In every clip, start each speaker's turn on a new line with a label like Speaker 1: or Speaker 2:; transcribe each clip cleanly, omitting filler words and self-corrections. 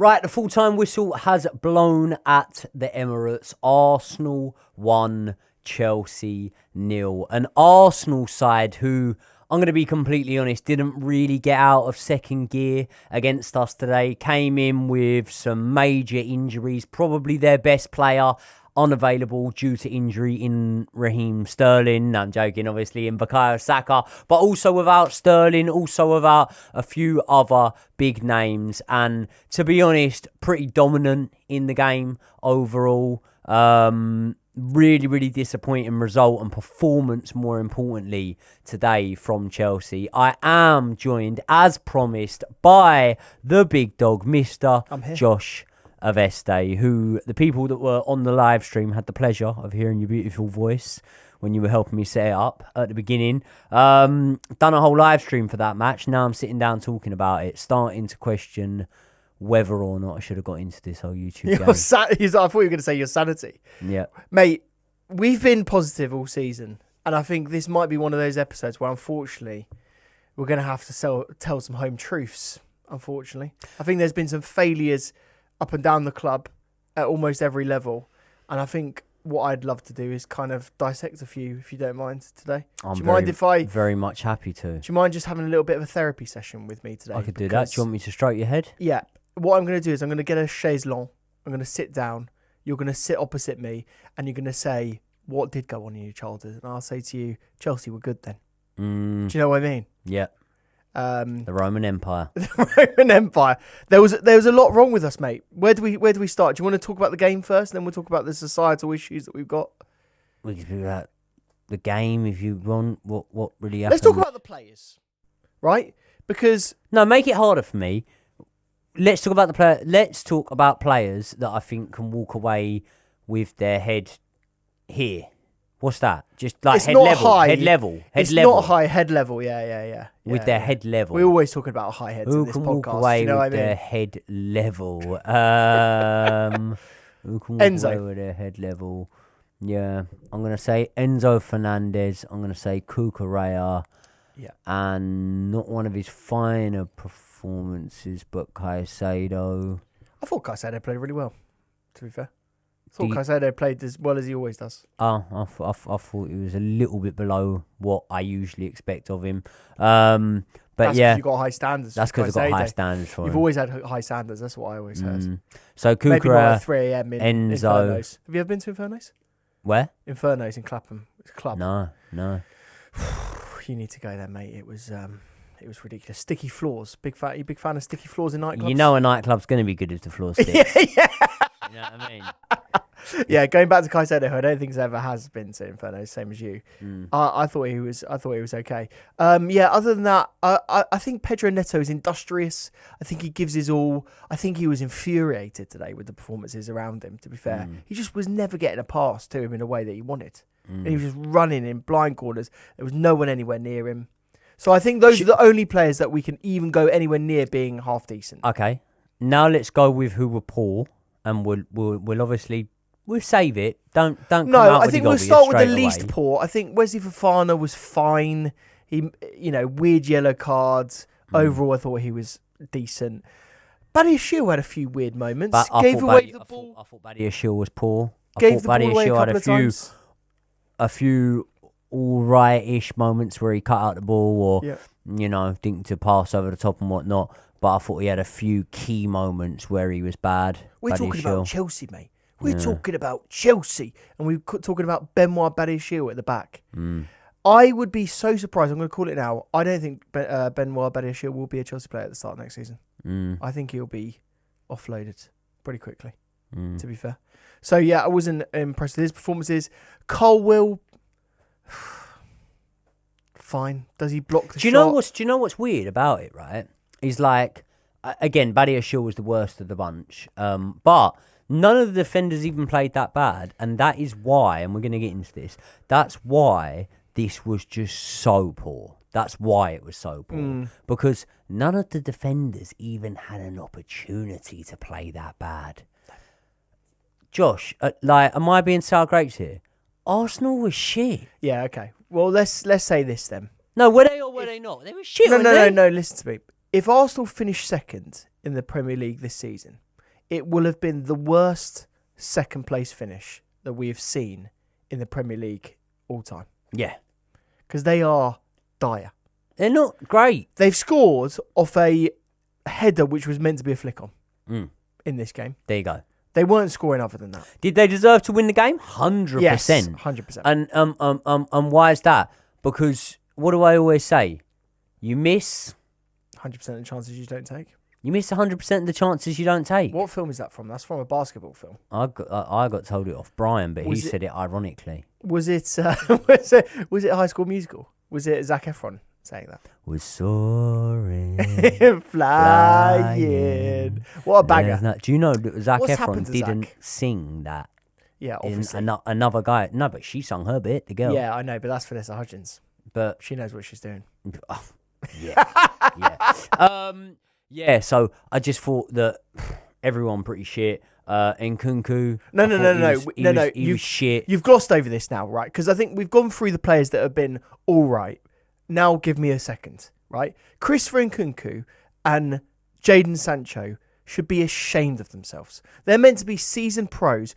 Speaker 1: Right, the full-time whistle has blown at the Emirates. Arsenal 1, Chelsea 0. An Arsenal side who, I'm going to be completely honest, didn't really get out of second gear against us today. Came in with some major injuries. Probably their best player unavailable due to injury in Raheem Sterling. No, I'm joking, obviously, in Bukayo Saka. But also without Sterling, also without a few other big names. And to be honest, pretty dominant in the game overall. Really, really disappointing result and performance, more importantly, today from Chelsea. I am joined, as promised, by the big dog, Mr. Josh Aveste, who the people that were on the live stream had the pleasure of hearing your beautiful voice when you were helping me set it up at the beginning. Done a whole live stream for that match. Now I'm sitting down talking about it, starting to question whether or not I should have got into this whole YouTube game.
Speaker 2: I thought you were going to say your sanity.
Speaker 1: Yeah.
Speaker 2: Mate, we've been positive all season, and I think this might be one of those episodes where, unfortunately, we're going to have to tell some home truths, unfortunately. I think there's been some failures up and down the club at almost every level, and I think what I'd love to do is kind of dissect a few, if you don't mind, today.
Speaker 1: Very much happy to.
Speaker 2: Do you mind just having a little bit of a therapy session with me today?
Speaker 1: I could do that. Do you want me to stroke your head?
Speaker 2: Yeah. What I'm going to do is I'm going to get a chaise longue. I'm going to sit down. You're going to sit opposite me, and you're going to say, what did go on in your childhood? And I'll say to you, Chelsea were good then. Do you know what I mean?
Speaker 1: Yeah. The Roman Empire.
Speaker 2: The Roman Empire. There was a lot wrong with us, mate. Where do we start? Do you want to talk about the game first, and then we'll talk about the societal issues that we've got?
Speaker 1: We can talk about the game if you want. What really happened?
Speaker 2: Let's talk about the players, right? Because
Speaker 1: no, make it harder for me. Let's talk about the player. Let's talk about players that I think can walk away with their head here. What's that? Just like head level.
Speaker 2: It's not high, head level. Yeah.
Speaker 1: With their head level.
Speaker 2: We're always talking about high heads in this podcast.
Speaker 1: Who can walk away with their head level? Who can walk away with their head level? Yeah, I'm going to say Enzo Fernandez. I'm going to say Cucurella.
Speaker 2: Yeah.
Speaker 1: And not one of his finer performances, but Caicedo.
Speaker 2: I thought Caicedo played really well, to be fair. I thought Caicedo played as well as he always does.
Speaker 1: Oh, I thought he was a little bit below what I usually expect of him. But
Speaker 2: that's
Speaker 1: yeah,
Speaker 2: because you've got high standards.
Speaker 1: That's because I've got high standards for him.
Speaker 2: You've always had high standards. That's what I always heard.
Speaker 1: So Cucurella,
Speaker 2: maybe not at 3 a.m. in
Speaker 1: Enzo.
Speaker 2: Infernos. Have you ever been to Infernos?
Speaker 1: Where?
Speaker 2: Infernos in Clapham. It's a club.
Speaker 1: No.
Speaker 2: You need to go there, mate. It was ridiculous. Sticky floors. Big fan of sticky floors in nightclubs.
Speaker 1: You know a nightclub's going to be good if the floor sticks.
Speaker 2: yeah.
Speaker 1: You know what I mean?
Speaker 2: Yeah, going back to Caicedo, who I don't think has been to Inferno, same as you. I thought he was okay. Other than that, I think Pedro Neto is industrious. I think he gives his all. I think he was infuriated today with the performances around him, to be fair. He just was never getting a pass to him in a way that he wanted. And he was just running in blind corners. There was no one anywhere near him. So I think those are the only players that we can even go anywhere near being half decent.
Speaker 1: Okay. Now let's go with who were poor, and we'll obviously we'll save it. Don't.
Speaker 2: No, I think we'll start with the least poor. I think Wesley Fofana was fine. He, weird yellow cards. Overall, I thought he was decent. Badiashile had a few weird moments.
Speaker 1: But I thought Badiashile was poor. I thought Badiashile had a few all right-ish moments where he cut out the ball or didn't to pass over the top and whatnot. But I thought he had a few key moments where he was bad.
Speaker 2: We're talking about Chelsea, mate. We're talking about Chelsea, and we're talking about Benoit Badiashile at the back. I would be so surprised. I'm going to call it now. I don't think Benoit Badiashile will be a Chelsea player at the start of next season. I think he'll be offloaded pretty quickly, to be fair. So, yeah, I wasn't impressed with his performances. Colwill, fine. Does he block the shot?
Speaker 1: Do you know what's weird about it, right? He's like, again, Badiashile was the worst of the bunch. But none of the defenders even played that bad. And that is why, and we're going to get into this, that's why this was just so poor. That's why it was so poor. Because none of the defenders even had an opportunity to play that bad. Josh, am I being sour grapes here? Arsenal was shit.
Speaker 2: Yeah, okay. Well, let's say this then.
Speaker 1: No, were they or were they not? They were shit.
Speaker 2: No. Listen to me. If Arsenal finish second in the Premier League this season, it will have been the worst second place finish that we have seen in the Premier League all time.
Speaker 1: Yeah.
Speaker 2: Because they are dire.
Speaker 1: They're not great.
Speaker 2: They've scored off a header which was meant to be a flick on in this game.
Speaker 1: There you go.
Speaker 2: They weren't scoring other than that.
Speaker 1: Did they deserve to win the game? 100%.
Speaker 2: Yes, 100%.
Speaker 1: And why is that? Because what do I always say? You miss
Speaker 2: 100% of the chances you don't take.
Speaker 1: You miss 100% of the chances you don't take.
Speaker 2: What film is that from? That's from a basketball film.
Speaker 1: I got told it off Brian, but he said it ironically.
Speaker 2: Was it was it High School Musical? Was it Zac Efron saying that?
Speaker 1: Was soaring,
Speaker 2: flying. What a banger!
Speaker 1: Do you know that Zac
Speaker 2: What's
Speaker 1: Efron
Speaker 2: happened to
Speaker 1: didn't
Speaker 2: Zac?
Speaker 1: sing that?
Speaker 2: Yeah, obviously.
Speaker 1: Another guy. No, but she sung her bit. The girl.
Speaker 2: Yeah, I know, but that's Vanessa Hudgens.
Speaker 1: But
Speaker 2: she knows what she's doing.
Speaker 1: Yeah, yeah. So I just thought that everyone pretty shit. Nkunku.
Speaker 2: No.
Speaker 1: He was shit.
Speaker 2: You've glossed over this now, right? Because I think we've gone through the players that have been all right. Now give me a second, right? Christopher Nkunku and Jadon Sancho should be ashamed of themselves. They're meant to be seasoned pros.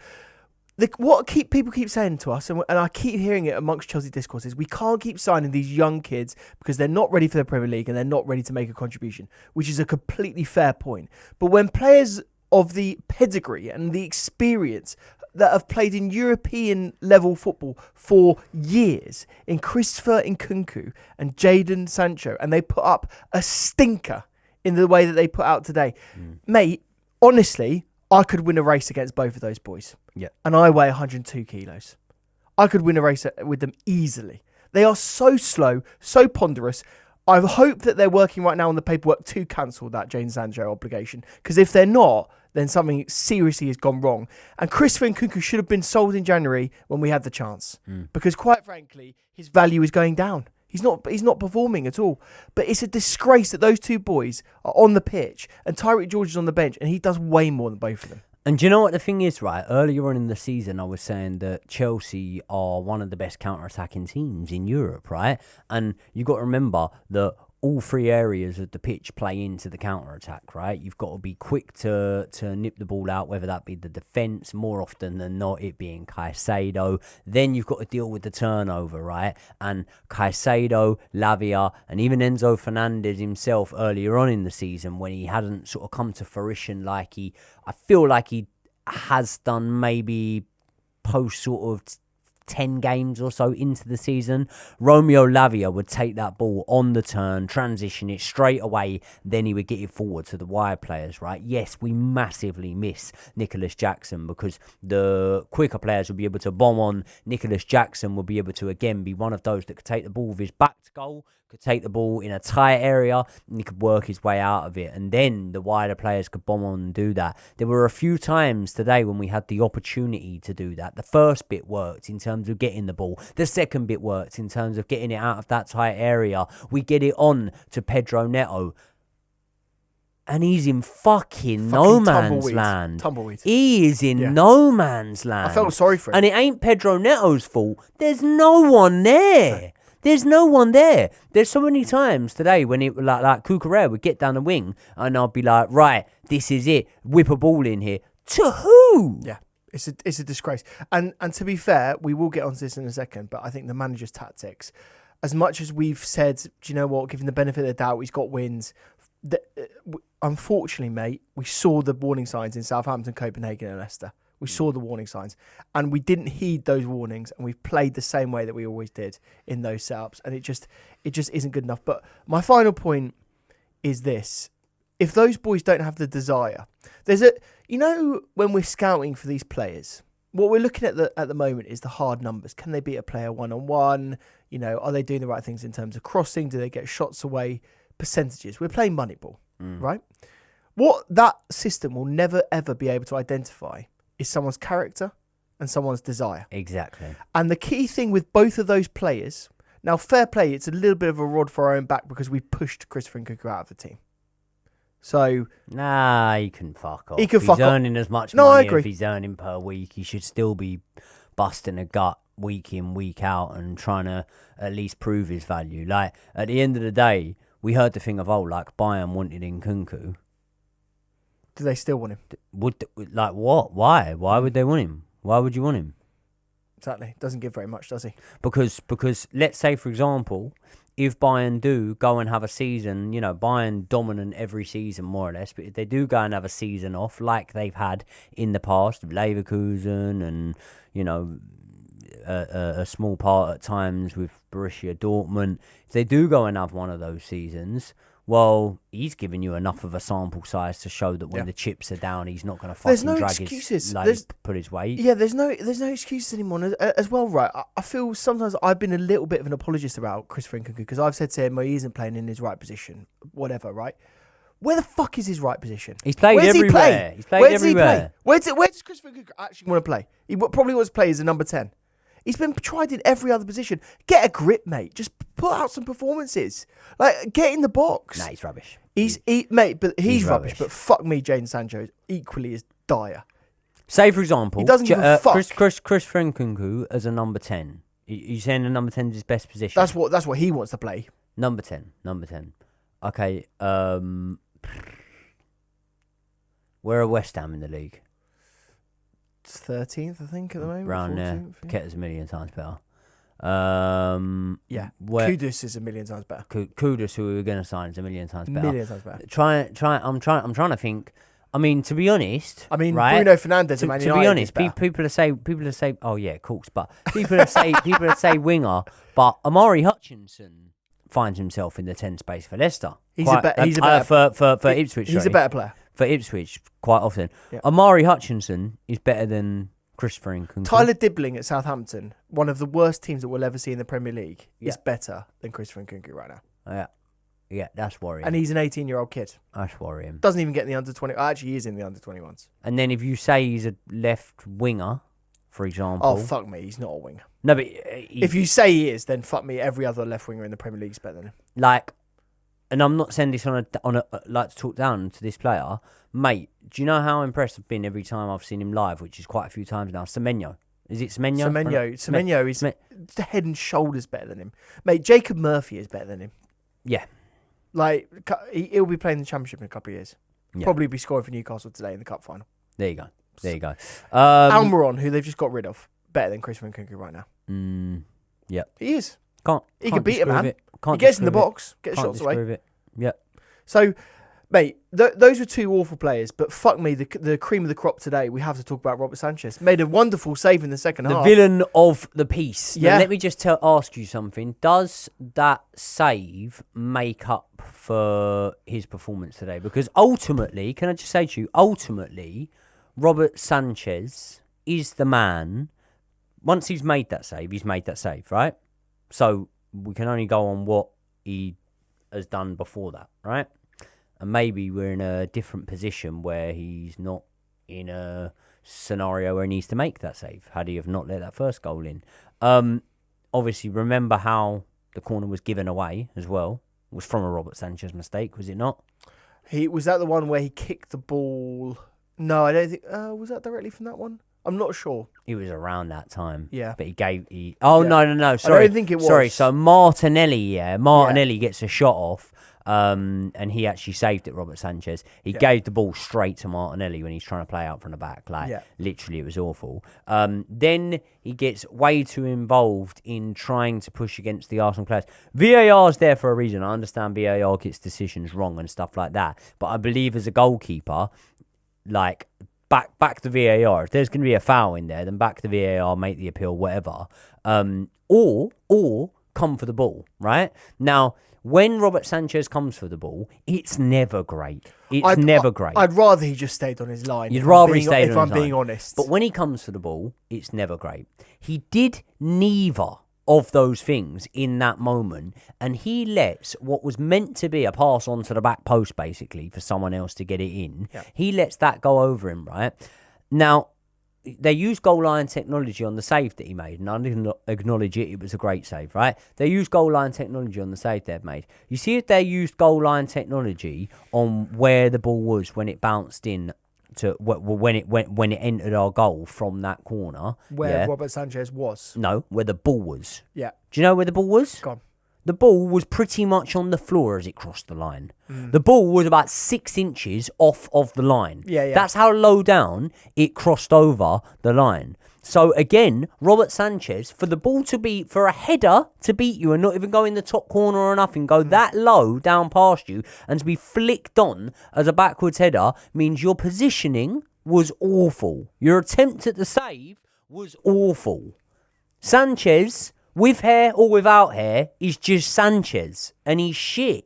Speaker 2: People keep saying to us, and I keep hearing it amongst Chelsea discourse, is we can't keep signing these young kids because they're not ready for the Premier League and they're not ready to make a contribution, which is a completely fair point. But when players of the pedigree and the experience that have played in European level football for years, in Christopher Nkunku and Jadon Sancho, and they put up a stinker in the way that they put out today, mate, honestly, I could win a race against both of those boys.
Speaker 1: Yeah.
Speaker 2: And I weigh 102 kilos. I could win a race with them easily. They are so slow, so ponderous. I hope that they're working right now on the paperwork to cancel that Jadon Sancho obligation. Because if they're not, then something seriously has gone wrong. And Christopher Nkunku should have been sold in January when we had the chance. Because quite frankly, his value is going down. He's not performing at all. But it's a disgrace that those two boys are on the pitch and Tyreek George is on the bench and he does way more than both of them.
Speaker 1: And do you know what the thing is, right? Earlier on in the season, I was saying that Chelsea are one of the best counter-attacking teams in Europe, right? And you've got to remember that all three areas of the pitch play into the counter-attack, right? You've got to be quick to nip the ball out, whether that be the defence, more often than not, it being Caicedo. Then you've got to deal with the turnover, right? And Caicedo, Lavia, and even Enzo Fernandez himself earlier on in the season, when he hadn't sort of come to fruition I feel like he has done maybe post sort of 10 games or so into the season, Romeo Lavia would take that ball on the turn, transition it straight away, then he would get it forward to the wide players, right? Yes, we massively miss Nicholas Jackson because the quicker players will be able to bomb on. Nicholas Jackson will be able to, again, be one of those that could take the ball with his back to goal, could take the ball in a tight area, and he could work his way out of it. And then the wider players could bomb on and do that. There were a few times today when we had the opportunity to do that. The first bit worked in terms of getting the ball. The second bit worked in terms of getting it out of that tight area. We get it on to Pedro Neto. And he's in fucking no man's land.
Speaker 2: Tumbleweed.
Speaker 1: He is in no man's land.
Speaker 2: I felt sorry for him.
Speaker 1: And it ain't Pedro Neto's fault. There's no one there. There's no one there. There's so many times today when it like Cucurella would get down the wing and I'll be like, right, this is it. Whip a ball in here. To who?
Speaker 2: Yeah. It's a disgrace. And to be fair, we will get onto this in a second, but I think the manager's tactics, as much as we've said, do you know what, given the benefit of the doubt, he's got wins. Unfortunately, mate, we saw the warning signs in Southampton, Copenhagen and Leicester. We saw the warning signs and we didn't heed those warnings and we've played the same way that we always did in those setups and it just isn't good enough. But my final point is this. If those boys don't have the desire, when we're scouting for these players, what we're looking at at the moment is the hard numbers. Can they beat a player one-on-one? Are they doing the right things in terms of crossing? Do they get shots away? Percentages. We're playing Moneyball, right? What that system will never, ever be able to identify is someone's character and someone's desire.
Speaker 1: Exactly.
Speaker 2: And the key thing with both of those players, now fair play, it's a little bit of a rod for our own back because we pushed Christopher Nkunku out of the team. So...
Speaker 1: Nah, he can fuck off.
Speaker 2: He can fuck off.
Speaker 1: He's earning as much money as he's earning per week. He should still be busting a gut week in, week out and trying to at least prove his value. Like, at the end of the day, we heard the thing of, Bayern wanted Nkunku.
Speaker 2: Do they still want him?
Speaker 1: Like what? Why? Why would they want him? Why would you want him?
Speaker 2: Exactly. Doesn't give very much, does he?
Speaker 1: Because let's say, for example, if Bayern do go and have a season, Bayern dominant every season more or less, but if they do go and have a season off like they've had in the past with Leverkusen and, a small part at times with Borussia Dortmund, if they do go and have one of those seasons, well, he's giving you enough of a sample size to show that when the chips are down, he's not going to fucking drag his put his weight.
Speaker 2: Yeah, there's no excuses anymore as well, right? I feel sometimes I've been a little bit of an apologist about Christopher Nkunku because I've said to him, well, he isn't playing in his right position, whatever, right? Where the fuck is his right position?
Speaker 1: He's played everywhere. He's played everywhere.
Speaker 2: Where does Christopher Nkunku actually want to play? He probably wants to play as a number 10. He's been tried in every other position. Get a grip, mate. Just put out some performances. Like, get in the box.
Speaker 1: Nah, he's rubbish.
Speaker 2: He's rubbish. But fuck me, Jadon Sancho is equally as dire.
Speaker 1: Say, for example,
Speaker 2: he doesn't give a fuck.
Speaker 1: Chris Nkunku as a number 10. You saying the number 10 is his best position?
Speaker 2: That's what he wants to play.
Speaker 1: Number 10. Okay. Where are West Ham in the league?
Speaker 2: 13th, I think, at the moment.
Speaker 1: Round there. Paqueta's a million times better. Kudus
Speaker 2: is a million times better.
Speaker 1: Kudus, who we were going to sign, is a million times better. I'm trying to think. I mean, to be honest, right?
Speaker 2: Bruno Fernandes and Man United.
Speaker 1: To be honest, people say, oh yeah, of course, but people that say winger, but Amari Hutchinson finds himself in the 10 space for Leicester.
Speaker 2: He's a better
Speaker 1: for Ipswich.
Speaker 2: He's a better player.
Speaker 1: For Ipswich, quite often. Yeah. Amari Hutchinson is better than Christopher Nkunku.
Speaker 2: Tyler Dibbling at Southampton, one of the worst teams that we'll ever see in the Premier League, is better than Christopher Nkunku right now.
Speaker 1: Yeah, that's worrying.
Speaker 2: And he's an 18-year-old kid.
Speaker 1: That's worrying.
Speaker 2: Doesn't even get in the under 20. Actually, he is in the under 21s.
Speaker 1: And then if you say he's a left winger, for example.
Speaker 2: Oh, fuck me. He's not a winger.
Speaker 1: No, but
Speaker 2: if you say he is, then fuck me. Every other left winger in the Premier League is better than him.
Speaker 1: Like, and I'm not saying this on a like to talk down to this player, mate. Do you know how impressed I've been every time I've seen him live, which is quite a few times now? Semenyo. Is it Semenyo?
Speaker 2: Semenyo is head and shoulders better than him. Mate, Jacob Murphy is better than him.
Speaker 1: Yeah.
Speaker 2: Like, he'll be playing the Championship in a couple of years. Yeah. Probably be scoring for Newcastle today in the Cup final.
Speaker 1: There you go.
Speaker 2: Almiron, who they've just got rid of, better than Christopher Nkunku right now.
Speaker 1: Yeah.
Speaker 2: He is. He
Speaker 1: can
Speaker 2: beat a man. He gets in the box, gets shots away.
Speaker 1: Yeah.
Speaker 2: So, mate, those were two awful players, but fuck me, the cream of the crop today, we have to talk about Robert Sanchez. Made a wonderful save in the second half.
Speaker 1: The villain of the piece. Yeah. Now, let me just ask you something. Does that save make up for his performance today? Because ultimately, can I just say to you, Robert Sanchez is the man. Once he's made that save, right? So we can only go on what he has done before that, right? And maybe we're in a different position where he's not in a scenario where he needs to make that save, had he have not let that first goal in. Obviously, remember how the corner was given away as well. It was from a Robert Sanchez mistake, was it not?
Speaker 2: Was that the one where he kicked the ball? No, I don't think... was that directly from that one? I'm not sure.
Speaker 1: It was around that time.
Speaker 2: Yeah.
Speaker 1: But no. Sorry.
Speaker 2: I don't think it was.
Speaker 1: Sorry, so Martinelli gets a shot off. And he actually saved it, Robert Sanchez. He gave the ball straight to Martinelli when he's trying to play out from the back. Literally, it was awful. Then he gets way too involved in trying to push against the Arsenal players. VAR's there for a reason. I understand VAR gets decisions wrong and stuff like that. But I believe as a goalkeeper, like... Back the VAR. If there's going to be a foul in there, then back the VAR, make the appeal, whatever. Or come for the ball, right? Now, when Robert Sanchez comes for the ball, it's never great. Never great.
Speaker 2: I'd rather he just stayed on his line.
Speaker 1: You'd rather he stayed on his line.
Speaker 2: If I'm being honest.
Speaker 1: But when he comes for the ball, it's never great. He did neither of those things in that moment, and he lets what was meant to be a pass onto the back post, basically, for someone else to get it in. Yeah. He lets that go over him, right? Now, they used goal line technology on the save that he made, and I didn't acknowledge it. It was a great save, right? They used goal line technology on the save they've made. You see if they used goal line technology on where the ball was when it bounced in to when it entered our goal from that corner.
Speaker 2: Where Robert Sanchez was.
Speaker 1: No, where the ball was.
Speaker 2: Yeah.
Speaker 1: Do you know where the ball was?
Speaker 2: Gone.
Speaker 1: the ball was pretty much on the floor as it crossed the line. The ball was about 6 inches off of the line.
Speaker 2: Yeah.
Speaker 1: That's how low down it crossed over the line. So again, Robert Sanchez, for the ball to be, for a header to beat you and not even go in the top corner or nothing, go that low down past you and to be flicked on as a backwards header means your positioning was awful. Your attempt at the save was awful. Sanchez, with hair or without hair, is just Sanchez and he's shit.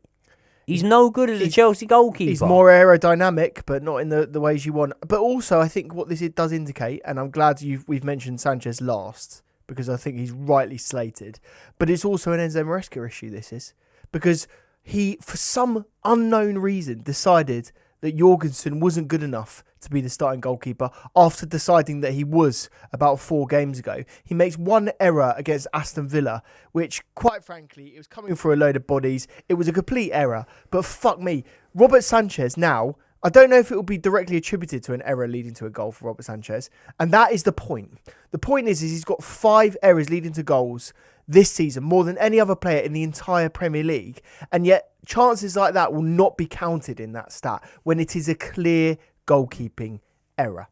Speaker 1: He's no good as a Chelsea goalkeeper.
Speaker 2: He's more aerodynamic, but not in the ways you want. But also, I think what this does indicate, and I'm glad we've mentioned Sanchez last, because I think he's rightly slated. But it's also an Enzo Maresca issue, this is. Because he, for some unknown reason, decided that Jorgensen wasn't good enough to be the starting goalkeeper after deciding that he was about 4 games ago. He makes one error against Aston Villa, which, quite frankly, it was coming through a load of bodies. It was a complete error. But fuck me, Robert Sanchez now, I don't know if it will be directly attributed to an error leading to a goal for Robert Sanchez. And that is the point. The point is he's got 5 errors leading to goals this season, more than any other player in the entire Premier League. And yet chances like that will not be counted in that stat when it is a clear goalkeeping error.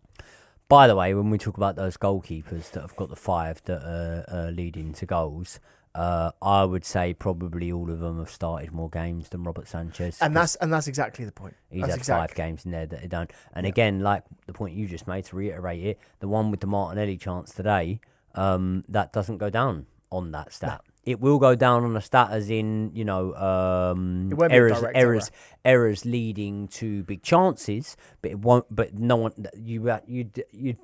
Speaker 1: By the way, when we talk about those goalkeepers that have got the 5 that are leading to goals, I would say probably all of them have started more games than Robert Sanchez.
Speaker 2: And that's exactly the point.
Speaker 1: He's had 5 games in there that he don't. And again, like the point you just made, to reiterate it, the one with the Martinelli chance today, that doesn't go down on that stat. No. It will go down on a stat as in, errors leading to big chances, but it won't. But no one, you'd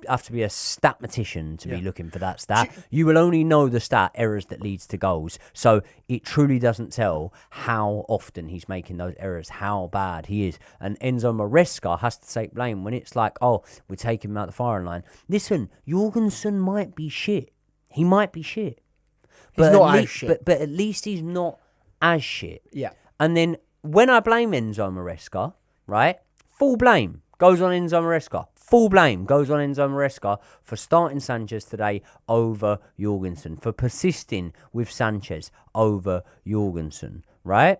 Speaker 1: have to be a statmatician to be looking for that stat. You will only know the stat errors that leads to goals. So it truly doesn't tell how often he's making those errors, how bad he is. And Enzo Maresca has to take blame when it's like, oh, we're taking him out the firing line. Listen, Jorgensen might be shit. He might be shit.
Speaker 2: He's not as shit.
Speaker 1: But at least he's not as shit.
Speaker 2: Yeah.
Speaker 1: And then when I blame Enzo Maresca, right, full blame goes on Enzo Maresca. Full blame goes on Enzo Maresca for starting Sanchez today over Jorgensen, for persisting with Sanchez over Jorgensen, right?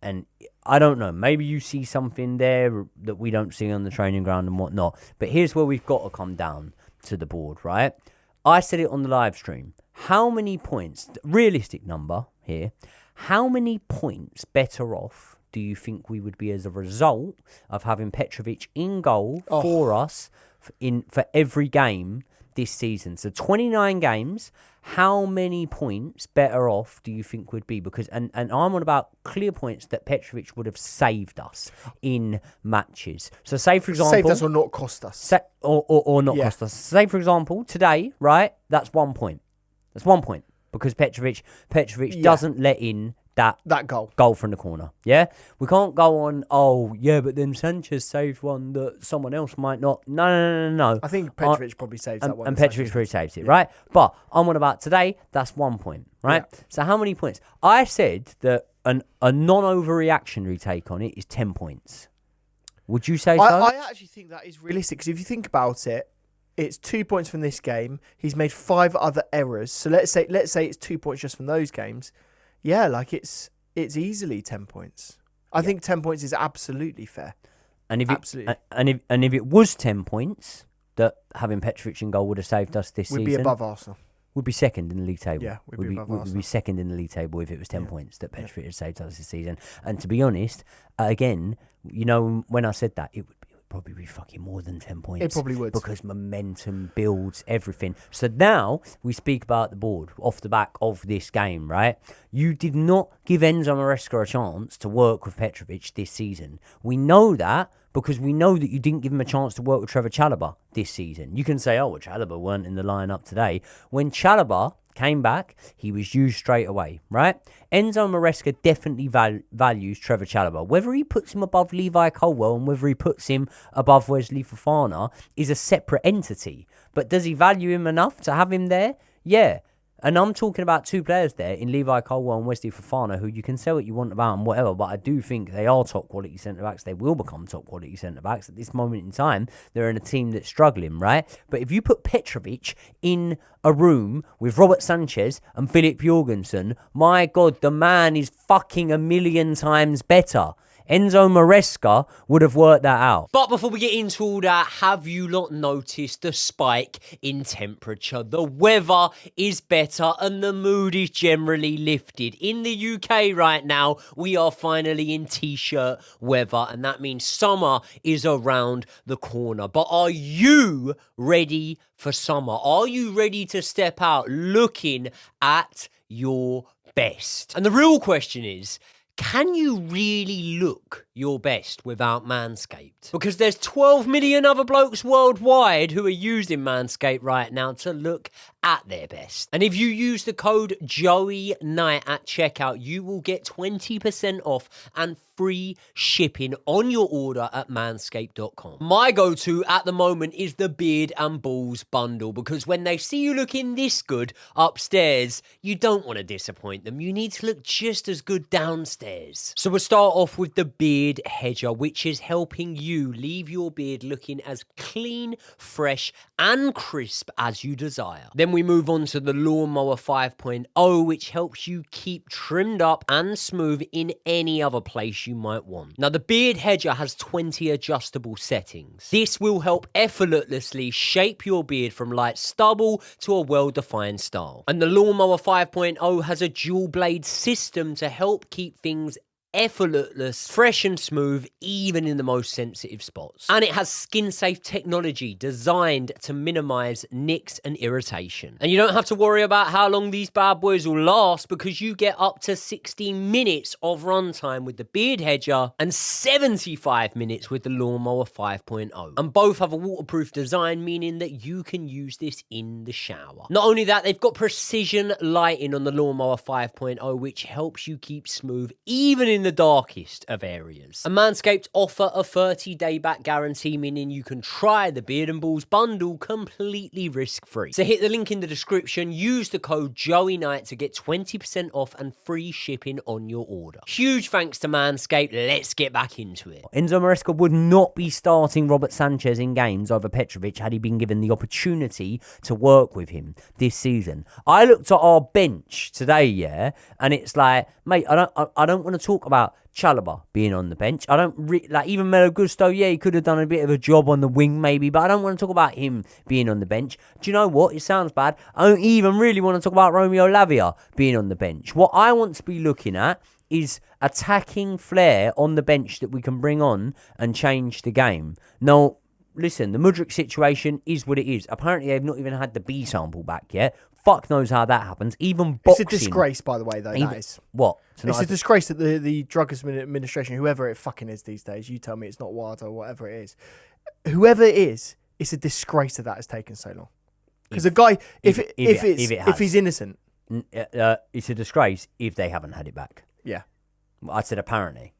Speaker 1: And I don't know, maybe you see something there that we don't see on the training ground and whatnot. But here's where we've got to come down to the board, right? I said it on the live stream. How many points, realistic number here, how many points better off do you think we would be as a result of having Petrovic in goal for us for every game this season? So 29 games, how many points better off do you think would be? Because and I'm on about clear points that Petrovic would have saved us in matches. So say, for example...
Speaker 2: Saved us or not cost us.
Speaker 1: Or not cost us. Say, for example, today, right, that's 1 point. That's 1 point because Petrovic doesn't let in that goal from the corner. Yeah, we can't go on. Oh, yeah, but then Sanchez saved one that someone else might not. No.
Speaker 2: I think Petrovic probably saves that one.
Speaker 1: And Petrovic probably saves it, right? But I'm on about today. That's 1 point, right? Yeah. So how many points? I said that a non-overreactionary take on it is 10 points. Would you say so?
Speaker 2: I actually think that is realistic because if you think about it. It's 2 points from this game. He's made 5 other errors. So let's say it's 2 points just from those games. Yeah, like it's easily 10 points. I think 10 points is absolutely fair.
Speaker 1: And if it was 10 points that having Petrovic in goal would have saved us this season,
Speaker 2: we'd be above Arsenal.
Speaker 1: We'd be second in the league table.
Speaker 2: Yeah, we'd be above Arsenal.
Speaker 1: We'd be second in the league table if it was 10 points that Petrovic had saved us this season. And to be honest, again, when I said that, it would probably be fucking more than 10 points.
Speaker 2: It probably would.
Speaker 1: Because momentum builds everything. So now we speak about the board off the back of this game, right? You did not give Enzo Maresca a chance to work with Petrovic this season. We know that because we know that you didn't give him a chance to work with Trevor Chalobah this season. You can say, oh, well, Chalobah weren't in the lineup today. When Chalobah came back, he was used straight away, right? Enzo Maresca definitely values Trevor Chalobah. Whether he puts him above Levi Colwell and whether he puts him above Wesley Fofana is a separate entity. But does he value him enough to have him there? Yeah. And I'm talking about two players there in Levi Colwell and Wesley Fofana, who you can say what you want about and whatever, but I do think they are top quality centre-backs. They will become top quality centre-backs. At this moment in time, they're in a team that's struggling, right? But if you put Petrovic in a room with Robert Sanchez and Philip Jorgensen, my God, the man is fucking a million times better. Enzo Maresca would have worked that out. But before we get into all that, have you not noticed the spike in temperature? The weather is better and the mood is generally lifted. In the UK right now, we are finally in t-shirt weather, and that means summer is around the corner. But are you ready for summer? Are you ready to step out looking at your best? And the real question is, can you really look your best without Manscaped? Because there's 12 million other blokes worldwide who are using Manscaped right now to look at their best. And if you use the code JOEYKNIGHT at checkout, you will get 20% off and free shipping on your order at manscaped.com. My go-to at the moment is the Beard and Balls bundle, because when they see you looking this good upstairs, you don't want to disappoint them. You need to look just as good downstairs. So we'll start off with the Beard Hedger, which is helping you leave your beard looking as clean, fresh, and crisp as you desire. Then we move on to the Lawnmower 5.0, which helps you keep trimmed up and smooth in any other place you might want. Now, the Beard Hedger has 20 adjustable settings. This will help effortlessly shape your beard from light stubble to a well-defined style. And the Lawnmower 5.0 has a dual blade system to help keep things effortless, fresh and smooth, even in the most sensitive spots. And it has skin-safe technology designed to minimize nicks and irritation. And you don't have to worry about how long these bad boys will last, because you get up to 60 minutes of runtime with the Beard Hedger and 75 minutes with the Lawnmower 5.0. And both have a waterproof design, meaning that you can use this in the shower. Not only that, they've got precision lighting on the Lawnmower 5.0, which helps you keep smooth even in the darkest of areas. And Manscaped offer a 30-day back guarantee, meaning you can try the Beard and Balls bundle completely risk-free. So hit the link in the description, use the code JOEYKNIGHT to get 20% off and free shipping on your order. Huge thanks to Manscaped. Let's get back into it. Enzo Maresca would not be starting Robert Sanchez in games over Petrovic had he been given the opportunity to work with him this season. I looked at our bench today, yeah, and it's like, mate, I don't want to talk about Chalobah being on the bench. I don't like even Melo Gusto. Yeah, he could have done a bit of a job on the wing maybe, but I don't want to talk about him being on the bench. Do you know what? It sounds bad. I don't even really want to talk about Romeo Lavia being on the bench. What I want to be looking at is attacking flair on the bench that we can bring on and change the game. Now, listen, the Mudryk situation is what it is. Apparently, they've not even had the B sample back yet. Fuck knows how that happens. Even boxing.
Speaker 2: It's a disgrace, by the way, though, that is.
Speaker 1: What?
Speaker 2: It's a disgrace that the Drug Administration, whoever it fucking is these days, you tell me it's not WADA or whatever it is. Whoever it is, it's a disgrace that has taken so long. Because a guy, if he's innocent.
Speaker 1: It's a disgrace if they haven't had it back.
Speaker 2: Yeah.
Speaker 1: I said apparently.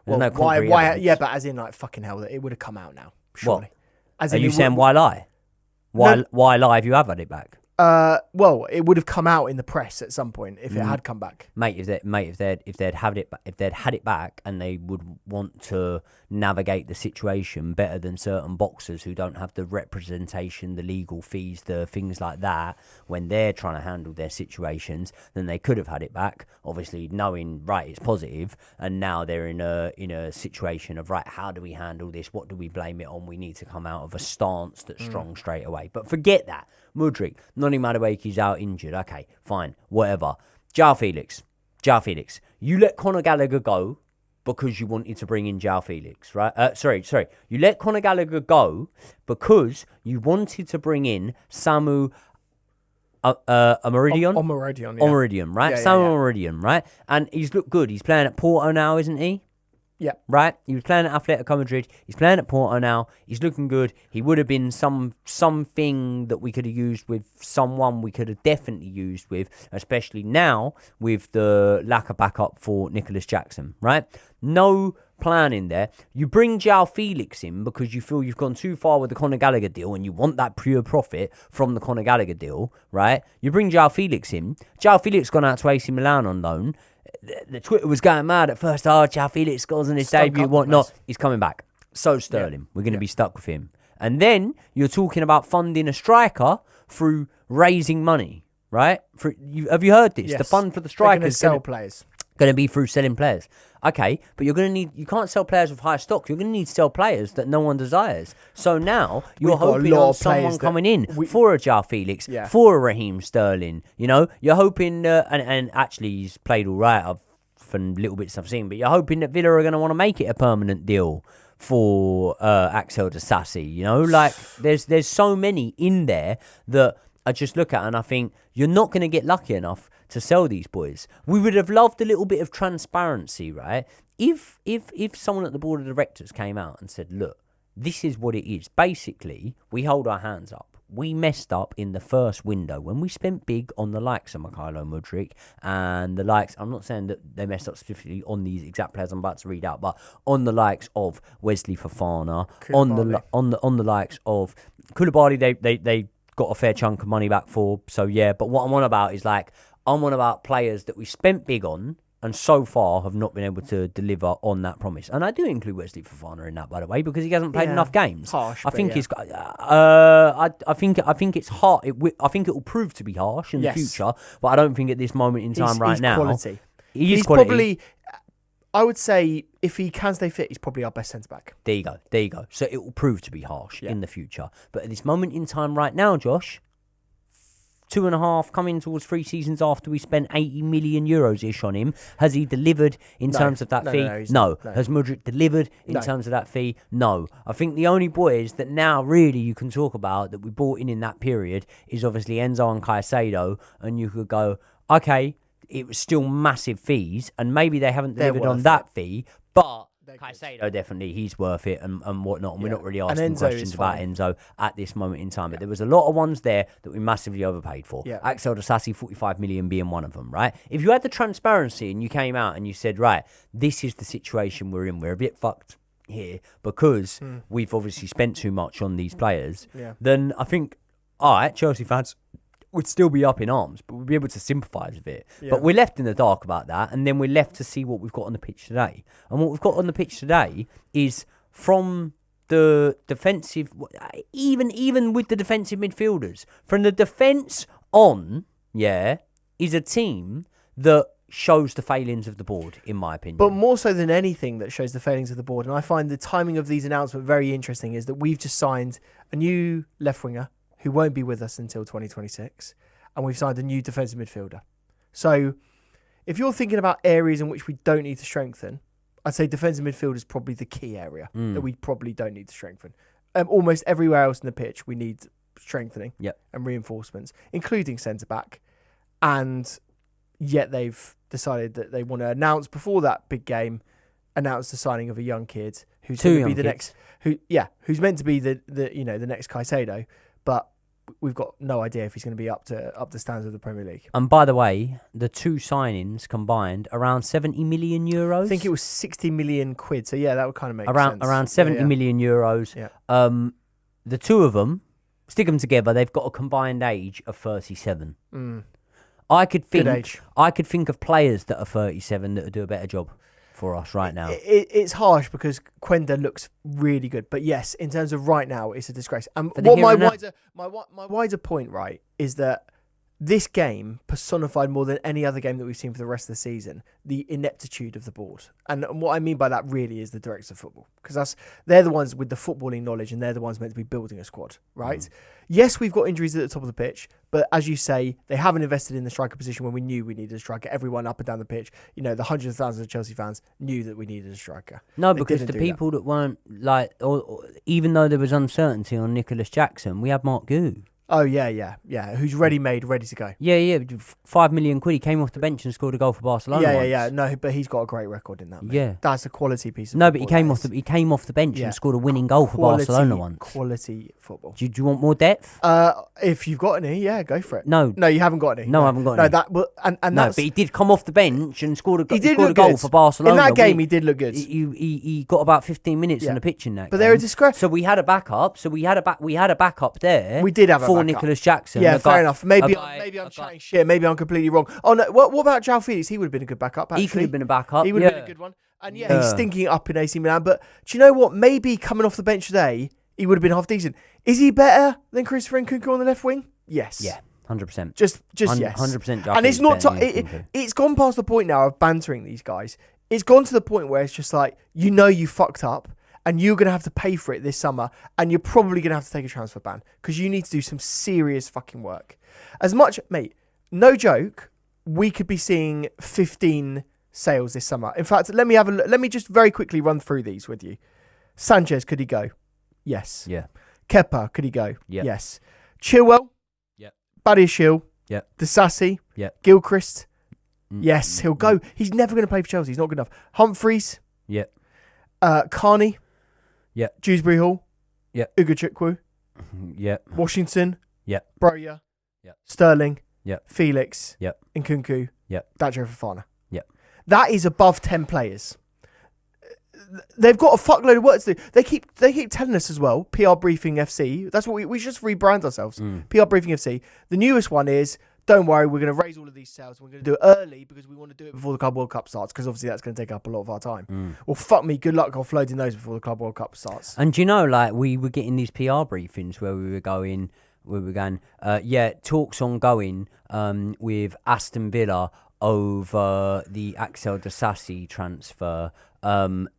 Speaker 2: Well,
Speaker 1: no
Speaker 2: why? Yeah, but as in, like, fucking hell, it would have come out now, surely.
Speaker 1: What? Are you saying why lie? Why lie if you have had it back?
Speaker 2: Well, it would have come out in the press at some point if it had come back.
Speaker 1: Mate, if they'd had it back and they would want to navigate the situation better than certain boxers who don't have the representation, the legal fees, the things like that when they're trying to handle their situations, then they could have had it back. Obviously, knowing right, it's positive, and now they're in a situation of right, how do we handle this? What do we blame it on? We need to come out of a stance that's strong straight away. But forget that. Mudryk, Noni Madueke's out injured. Okay, fine, whatever. João Felix. You let Conor Gallagher go because you wanted to bring in João Felix, right? Sorry. You let Conor Gallagher go because you wanted to bring in Samu Omorodion?
Speaker 2: Omorodion, yeah.
Speaker 1: Omorodion, right?
Speaker 2: Yeah,
Speaker 1: Samu Omorodion, right? And he's looked good. He's playing at Porto now, isn't he?
Speaker 2: Yeah.
Speaker 1: Right? He was playing at Atletico Madrid. He's playing at Porto now. He's looking good. He would have been something that we could have used with, someone we could have definitely used with, especially now with the lack of backup for Nicholas Jackson, right? No plan in there. You bring João Felix in because you feel you've gone too far with the Conor Gallagher deal and you want that pure profit from the Conor Gallagher deal, right? You bring João Felix in. João Felix gone out to AC Milan on loan. The Twitter was going mad at first. Oh, João Felix scores on his debut, whatnot. He's coming back. So Sterling. We're going to be stuck with him. And then you're talking about funding a striker through raising money, right? Have you heard this?
Speaker 2: Yes.
Speaker 1: The fund for the strikers
Speaker 2: is sell players.
Speaker 1: Going to be through selling players. Okay, but you can't sell players with high stock. You're going to need to sell players that no one desires. So now you're hoping on someone coming in for a João Felix, for a Raheem Sterling. You know, you're hoping, and actually he's played all right from little bits I've seen, but you're hoping that Villa are going to want to make it a permanent deal for Axel Disasi. You know, like there's so many in there that I just look at and I think you're not going to get lucky enough to sell these boys. We would have loved a little bit of transparency, right? If someone at the board of directors came out and said, look, this is what it is. Basically, we hold our hands up. We messed up in the first window when we spent big on the likes of Mykhailo Mudryk and the likes. I'm not saying that they messed up specifically on these exact players I'm about to read out, but on the likes of Wesley Fofana, on the likes of Koulibaly, they got a fair chunk of money back for. So yeah, but what I'm on about is like I'm on about players that we spent big on and so far have not been able to deliver on that promise. And I do include Wesley Fofana in that, by the way, because he hasn't played enough games.
Speaker 2: Harsh,
Speaker 1: I think it's. I think it's hard. I think it will prove to be harsh in the future, but I don't think at this moment in time
Speaker 2: he's
Speaker 1: now.
Speaker 2: Quality.
Speaker 1: He's
Speaker 2: quality. Probably. I would say if he can stay fit, he's probably our best centre back.
Speaker 1: There you go. So it will prove to be harsh in the future, but at this moment in time, right now, Josh. 2.5 coming towards 3 seasons after we spent 80 million euros ish on him. Has he delivered in terms of that fee? No. Has Mudryk delivered in terms of that fee? No. I think the only boys that now really you can talk about that we bought in that period is obviously Enzo and Caicedo, and you could go, okay, it was still massive fees, and maybe they haven't delivered on that fee, but Caicedo definitely, he's worth it and whatnot, and we're not really asking questions about Enzo at this moment in time, but there was a lot of ones there that we massively overpaid for. Axel Disasi, 45 million being one of them, right? If you had the transparency and you came out and you said, right, this is the situation we're in, we're a bit fucked here because we've obviously spent too much on these players, then I think, all right, Chelsea fans would still be up in arms, but we'd be able to sympathise with it. But we're left in the dark about that, and then we're left to see what we've got on the pitch today. And what we've got on the pitch today is from the defensive, even with the defensive midfielders, from the defence on, is a team that shows the failings of the board, in my opinion.
Speaker 2: But more so than anything that shows the failings of the board, and I find the timing of these announcements very interesting, is that we've just signed a new left winger who won't be with us until 2026, and we've signed a new defensive midfielder. So if you're thinking about areas in which we don't need to strengthen, I'd say defensive midfield is probably the key area that we probably don't need to strengthen. Almost everywhere else in the pitch, we need strengthening and reinforcements, including centre-back. And yet they've decided that they want to announce before that big game, announce the signing of a young kid who's going to be the next, who's meant to be the next Caicedo, but we've got no idea if he's going to be up to standards of the Premier League.
Speaker 1: And by the way, the two signings combined around 70 million euros.
Speaker 2: I think it was 60 million quid. So yeah, that would kind of make sense.
Speaker 1: Around 70 million euros.
Speaker 2: Yeah.
Speaker 1: The two of them, stick them together, they've got a combined age of 37. I could think of players that are 37 that would do a better job for us right now.
Speaker 2: It's harsh because Quenda looks really good, but yes, in terms of right now, it's a disgrace. And what my wider point, right, is that this game personified more than any other game that we've seen for the rest of the season the ineptitude of the board. And what I mean by that really is the directors of football, because they're the ones with the footballing knowledge, and they're the ones meant to be building a squad, right? Yes, we've got injuries at the top of the pitch, but as you say, they haven't invested in the striker position when we knew we needed a striker. Everyone up and down the pitch, the hundreds of thousands of Chelsea fans knew that we needed a striker.
Speaker 1: No, because the people that weren't like, or even though there was uncertainty on Nicholas Jackson, we had Mark Gu.
Speaker 2: Oh, yeah. Who's ready-made, ready to go.
Speaker 1: Yeah. 5 million quid. He came off the bench and scored a goal for Barcelona.
Speaker 2: Yeah. No, but he's got a great record in that. Mate.
Speaker 1: Yeah,
Speaker 2: that's a quality piece of.
Speaker 1: No, but
Speaker 2: football,
Speaker 1: he came off the bench and scored a winning goal for Barcelona once.
Speaker 2: Quality football.
Speaker 1: Do you want more depth?
Speaker 2: If you've got any, yeah, go for it.
Speaker 1: No,
Speaker 2: you haven't got any.
Speaker 1: No, I haven't got any.
Speaker 2: No,
Speaker 1: but he did come off the bench and scored a goal for Barcelona.
Speaker 2: In that game, he did look good.
Speaker 1: He got about 15 minutes on the pitch in that.
Speaker 2: But they're a disgrace.
Speaker 1: So we had a backup. We had a backup there.
Speaker 2: We did have a backup
Speaker 1: for Nicholas Jackson.
Speaker 2: Yeah, fair enough. Maybe I'm chatting shit. Maybe I'm completely wrong. Oh no, what about João Felix? He would have been a good backup. Actually.
Speaker 1: He could have been a backup.
Speaker 2: He would have been a good one. And he's stinking up in AC Milan. But do you know what? Maybe coming off the bench today, he would have been half decent. Is he better than Christopher Nkunku on the left wing? Yes.
Speaker 1: Yeah, 100%.
Speaker 2: Just yes.
Speaker 1: 100%.
Speaker 2: And it's not. It's gone past the point now of bantering these guys. It's gone to the point where it's just like, you fucked up. And you're going to have to pay for it this summer. And you're probably going to have to take a transfer ban. Because you need to do some serious fucking work. As much, mate, no joke, we could be seeing 15 sales this summer. In fact, let me just very quickly run through these with you. Sanchez, could he go? Yes.
Speaker 1: Yeah.
Speaker 2: Kepa, could he go?
Speaker 1: Yeah.
Speaker 2: Yes. Chilwell?
Speaker 1: Yeah.
Speaker 2: Badiashile?
Speaker 1: Yeah.
Speaker 2: Disasi?
Speaker 1: Yeah.
Speaker 2: Gilchrist? Yes, he'll go. He's never going to play for Chelsea. He's not good enough. Humphreys?
Speaker 1: Yeah.
Speaker 2: Carney?
Speaker 1: Yeah.
Speaker 2: Dewsbury Hall?
Speaker 1: Yeah.
Speaker 2: Ugochukwu?
Speaker 1: Yeah.
Speaker 2: Washington?
Speaker 1: Yeah.
Speaker 2: Broja?
Speaker 1: Yeah.
Speaker 2: Sterling?
Speaker 1: Yeah.
Speaker 2: Felix?
Speaker 1: Yeah.
Speaker 2: Nkunku?
Speaker 1: Yeah.
Speaker 2: Dacho Fofana?
Speaker 1: Yeah.
Speaker 2: That is above 10 players. They've got a fuckload of work to do. They keep telling us as well, PR Briefing FC. That's what we should just rebrand ourselves. PR Briefing FC. The newest one is, don't worry, we're going to raise all of these sales. We're going to do it early because we want to do it before the Club World Cup starts, because obviously that's going to take up a lot of our time. Well, fuck me. Good luck offloading those before the Club World Cup starts.
Speaker 1: And we were getting these PR briefings where we were going, talks ongoing with Aston Villa over the Axel Disasi transfer.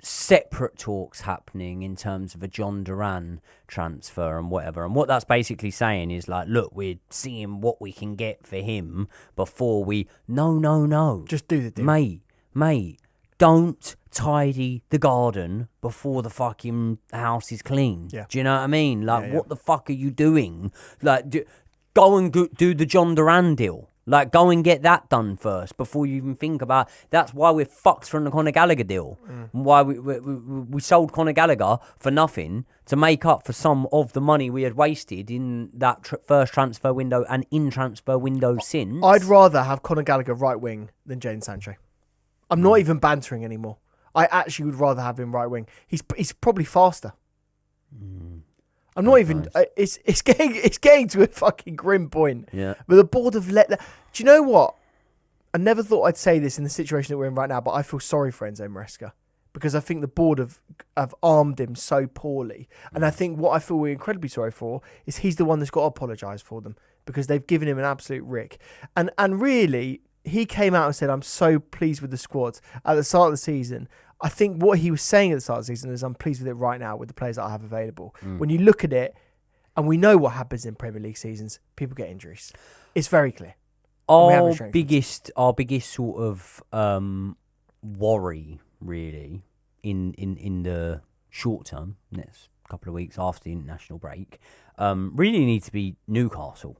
Speaker 1: Separate talks happening in terms of a John Duran transfer and whatever. And what that's basically saying is like, look, we're seeing what we can get for him before we... No.
Speaker 2: Just do the deal.
Speaker 1: Mate, don't tidy the garden before the fucking house is clean.
Speaker 2: Yeah.
Speaker 1: Do you know what I mean? Like, what the fuck are you doing? Like, go and do the John Duran deal. Like, go and get that done first before you even think about... That's why we're fucked from the Conor Gallagher deal. Why we sold Conor Gallagher for nothing to make up for some of the money we had wasted in that first transfer window and in transfer windows since.
Speaker 2: I'd rather have Conor Gallagher right wing than Jadon Sancho. I'm not even bantering anymore. I actually would rather have him right wing. He's probably faster. I'm not even. Nice. It's getting to a fucking grim point.
Speaker 1: Yeah.
Speaker 2: But the board have let that. Do you know what? I never thought I'd say this in the situation that we're in right now, but I feel sorry for Enzo Maresca because I think the board have armed him so poorly, and I think what I feel we're incredibly sorry for is he's the one that's got to apologise for them because they've given him an absolute rick, and really he came out and said, "I'm so pleased with the squad at the start of the season." I think what he was saying at the start of the season is, I'm pleased with it right now with the players that I have available. When you look at it, and we know what happens in Premier League seasons, people get injuries. It's very clear.
Speaker 1: Our biggest sort of worry, really, in the short term, next couple of weeks after the international break, really need to be Newcastle.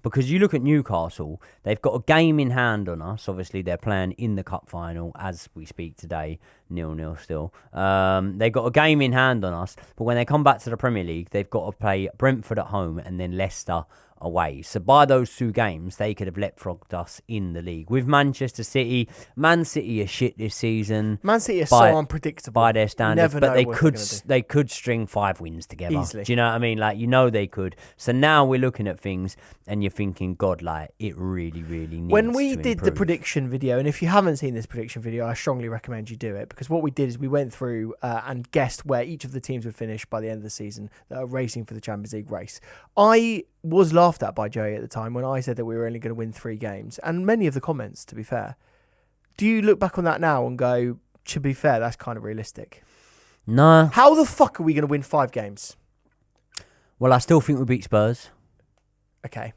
Speaker 1: Because you look at Newcastle, they've got a game in hand on us. Obviously, they're playing in the cup final as we speak today, 0-0 still. They've got a game in hand on us, but when they come back to the Premier League, they've got to play Brentford at home and then Leicester away. So by those two games, they could have leapfrogged us in the league. With Manchester City, Man City are shit this season.
Speaker 2: Man City are so unpredictable
Speaker 1: by their standards, but they could string 5 wins together.
Speaker 2: Easily.
Speaker 1: Do you know what I mean? Like, they could. So now we're looking at things and you're thinking, God, like, it really, really needs
Speaker 2: When we
Speaker 1: to
Speaker 2: did
Speaker 1: improve.
Speaker 2: the prediction video, and if you haven't seen this prediction video, I strongly recommend you do it, because what we did is we went through and guessed where each of the teams would finish by the end of the season that are racing for the Champions League race. I was laughed at by Joey at the time when I said that we were only going to win 3 games, and many of the comments, to be fair. Do you look back on that now and go, to be fair, that's kind of realistic?
Speaker 1: No.
Speaker 2: How the fuck are we going to win 5 games?
Speaker 1: Well, I still think we beat Spurs.
Speaker 2: Okay.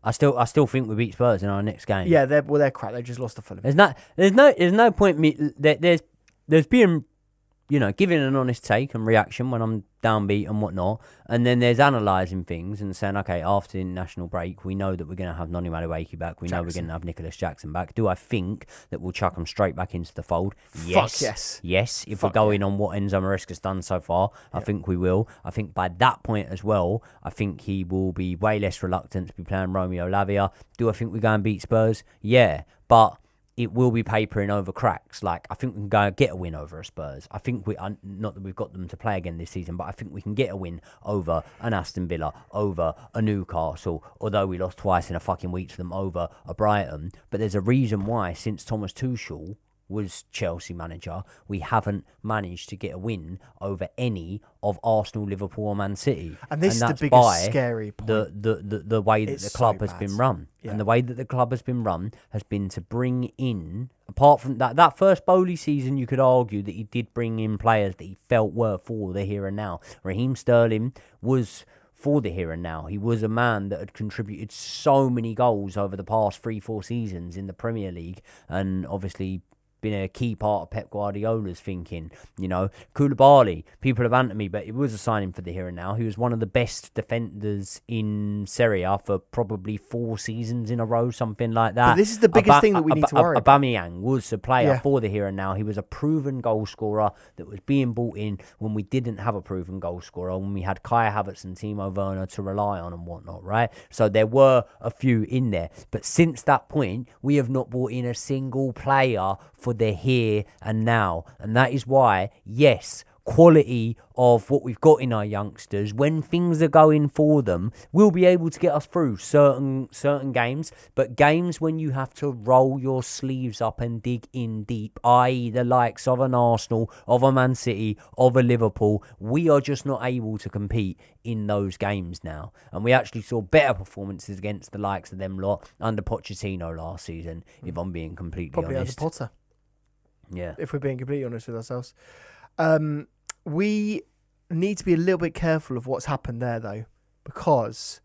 Speaker 1: I still think we beat Spurs in our next game.
Speaker 2: Yeah, they're crap. They just lost to Fulham.
Speaker 1: There's no point there's been giving an honest take and reaction when I'm downbeat and whatnot. And then there's analysing things and saying, okay, after the international break, we know that we're going to have Noni Madueke back. We know we're going to have Nicholas Jackson back. Do I think that we'll chuck him straight back into the fold? Yes.
Speaker 2: Fuck yes.
Speaker 1: Yes. If we're going on what Enzo Maresca's done so far, I think we will. I think by that point as well, I think he will be way less reluctant to be playing Romeo Lavia. Do I think we go and beat Spurs? Yeah. But it will be papering over cracks. Like, I think we can go and get a win over a Spurs. I think not that we've got them to play again this season, but I think we can get a win over an Aston Villa, over a Newcastle, although we lost twice in a fucking week to them, over a Brighton. But there's a reason why, since Thomas Tuchel was Chelsea manager, we haven't managed to get a win over any of Arsenal, Liverpool or Man City.
Speaker 2: And this is the biggest scary point.
Speaker 1: The way that the club has been run.
Speaker 2: Yeah.
Speaker 1: And the way that the club has been run has been to bring in, apart from that first Bowley season, you could argue that he did bring in players that he felt were for the here and now. Raheem Sterling was for the here and now. He was a man that had contributed so many goals over the past 3-4 seasons in the Premier League, and obviously been a key part of Pep Guardiola's thinking. Koulibaly, people have answered me, but it was a signing for the here and now. He was one of the best defenders in Serie A for probably 4 seasons in a row, something like that.
Speaker 2: But this is the biggest thing that we need to worry about.
Speaker 1: Aubameyang was a player for the here and now. He was a proven goal scorer that was being brought in when we didn't have a proven goal scorer, when we had Kai Havertz and Timo Werner to rely on and whatnot, right? So there were a few in there. But since that point, we have not brought in a single player for the here and now. And that is why, yes, quality of what we've got in our youngsters, when things are going for them, will be able to get us through certain games. But games when you have to roll your sleeves up and dig in deep, i.e. the likes of an Arsenal, of a Man City, of a Liverpool, we are just not able to compete in those games now. And we actually saw better performances against the likes of them lot under Pochettino last season, if I'm being completely honest.
Speaker 2: Probably under Potter.
Speaker 1: Yeah.
Speaker 2: If we're being completely honest with ourselves. We need to be a little bit careful of what's happened there, though, because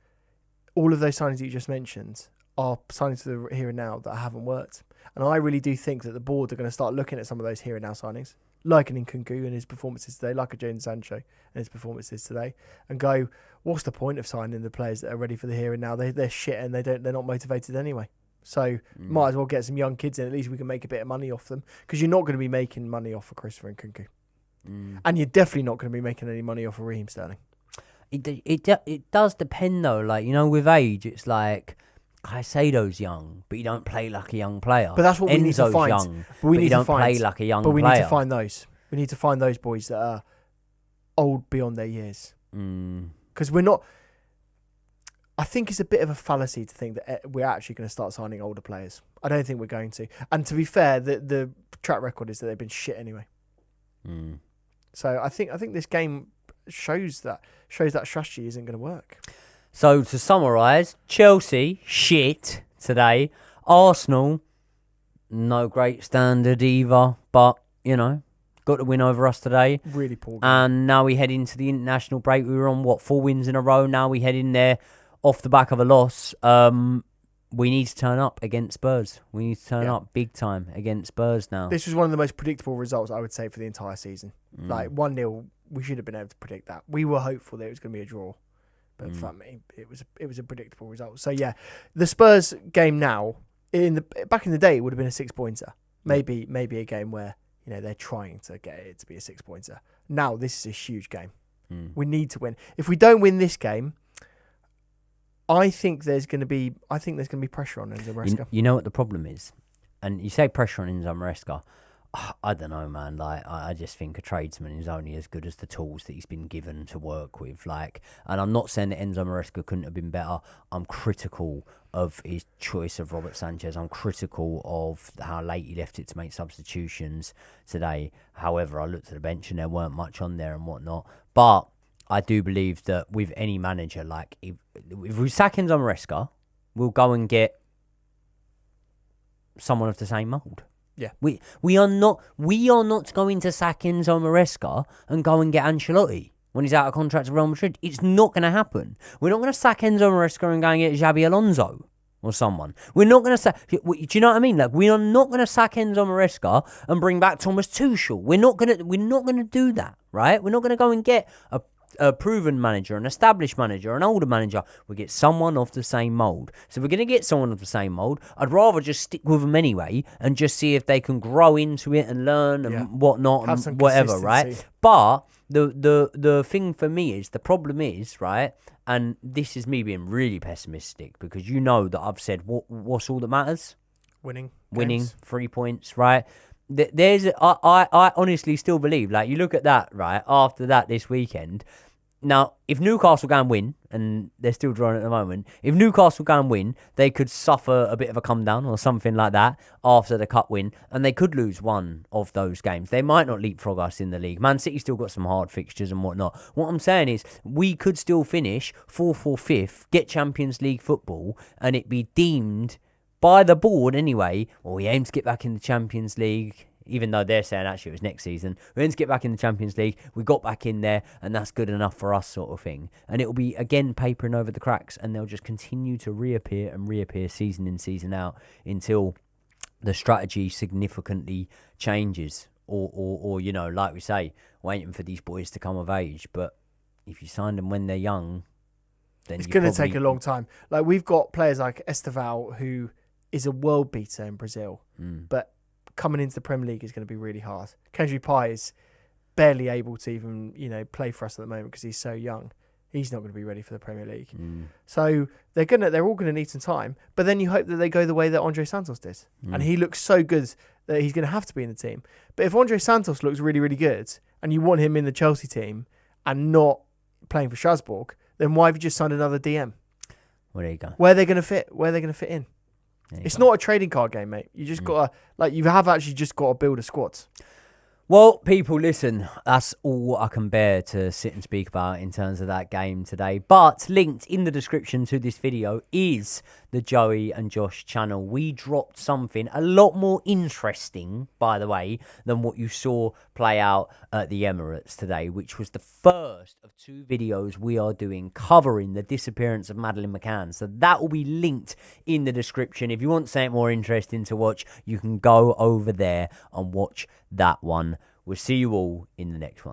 Speaker 2: all of those signings that you just mentioned are signings for the here and now that haven't worked. And I really do think that the board are going to start looking at some of those here and now signings, like an Nkunku and his performances today, like a Jadon Sancho and his performances today, and go, what's the point of signing the players that are ready for the here and now? They're shit and they're not motivated anyway. So might as well get some young kids in. At least we can make a bit of money off them, because you're not going to be making money off of Christopher Nkunku. And you're definitely not going to be making any money off of Raheem Sterling.
Speaker 1: It does depend though. Like, with age, it's like Caicedo's young, but you don't play like a young player.
Speaker 2: But that's what we need to find.
Speaker 1: Young, but you don't play like a young player.
Speaker 2: But we need to find those. We need to find those boys that are old beyond their years. Because we're not. I think it's a bit of a fallacy to think that we're actually going to start signing older players. I don't think we're going to. And to be fair, the track record is that they've been shit anyway. So I think this game shows that strategy isn't going to work.
Speaker 1: So to summarise, Chelsea shit today. Arsenal, no great standard either, but got to win over us today.
Speaker 2: Really poor game.
Speaker 1: And now we head into the international break. We were on 4 wins in a row. Now we head in there off the back of a loss. We need to turn up against Spurs. We need to turn up big time against Spurs now.
Speaker 2: This was one of the most predictable results, I would say, for the entire season. Like 1-0, we should have been able to predict that. We were hopeful that it was going to be a draw. But for me, it was a predictable result. So yeah, the Spurs game now, back in the day, it would have been a 6-pointer. Maybe a game where they're trying to get it to be a 6-pointer. Now this is a huge game. We need to win. If we don't win this game, I think there's going to be pressure on Enzo Maresca.
Speaker 1: You know what the problem is? And you say pressure on Enzo Maresca. I don't know, man. Like, I just think a tradesman is only as good as the tools that he's been given to work with. Like, and I'm not saying that Enzo Maresca couldn't have been better. I'm critical of his choice of Robert Sanchez. I'm critical of how late he left it to make substitutions today. However, I looked at the bench and there weren't much on there and whatnot. But I do believe that with any manager, like if we sack Enzo Maresca, we'll go and get someone of the same mould.
Speaker 2: Yeah,
Speaker 1: we are not going to sack Enzo Maresca and go and get Ancelotti when he's out of contract with Real Madrid. It's not going to happen. We're not going to sack Enzo Maresca and go and get Xabi Alonso or someone. We're not going to sack. Do you know what I mean? Like, we are not going to sack Enzo Maresca and bring back Thomas Tuchel. We're not going to do that, right? We're not going to go and get a proven manager, an established manager, an older manager. We get someone of the same mould. So if we're going to get someone of the same mould, I'd rather just stick with them anyway and just see if they can grow into it and learn and whatnot and whatever, right? But the thing for me is, the problem is, right, and this is me being really pessimistic, because you know that I've said what's all that matters?
Speaker 2: Winning,
Speaker 1: 3 points, right? I honestly still believe, like, you look at that, right, after that this weekend. Now, if Newcastle go and win, and they're still drawing at the moment, if Newcastle go and win, they could suffer a bit of a come down or something like that after the cup win, and they could lose one of those games. They might not leapfrog us in the league. Man City still got some hard fixtures and whatnot. What I'm saying is, we could still finish 4th or 5th, get Champions League football, and it be deemed by the board anyway, or we aim to get back in the Champions League, even though they're saying actually it was next season. We aim to get back in the Champions League. We got back in there, and that's good enough for us, sort of thing. And it'll be, again, papering over the cracks, and they'll just continue to reappear season in, season out, until the strategy significantly changes. Or you know, like we say, waiting for these boys to come of age. But if you sign them when they're young, then
Speaker 2: it's going to take a long time. Like, we've got players like Esteval, who is a world beater in Brazil, but coming into the Premier League is going to be really hard. Kendry Pye is barely able to even, play for us at the moment because he's so young. He's not going to be ready for the Premier League. So they're all going to need some time. But then you hope that they go the way that Andre Santos did. And he looks so good that he's going to have to be in the team. But if Andre Santos looks really, really good, and you want him in the Chelsea team and not playing for Strasbourg, then why have you just signed another DM?
Speaker 1: Well, there you go.
Speaker 2: Where are they going to fit? Where are they going to fit in? It's not a trading card game, mate. You just got to, you have actually just got to build a squad.
Speaker 1: Well, people, listen, that's all I can bear to sit and speak about in terms of that game today. But linked in the description to this video is the Joey and Josh channel. We dropped something a lot more interesting, by the way, than what you saw play out at the Emirates today, which was the first of 2 videos we are doing covering the disappearance of Madeleine McCann. So that will be linked in the description. If you want something more interesting to watch, you can go over there and watch that one. We'll see you all in the next one.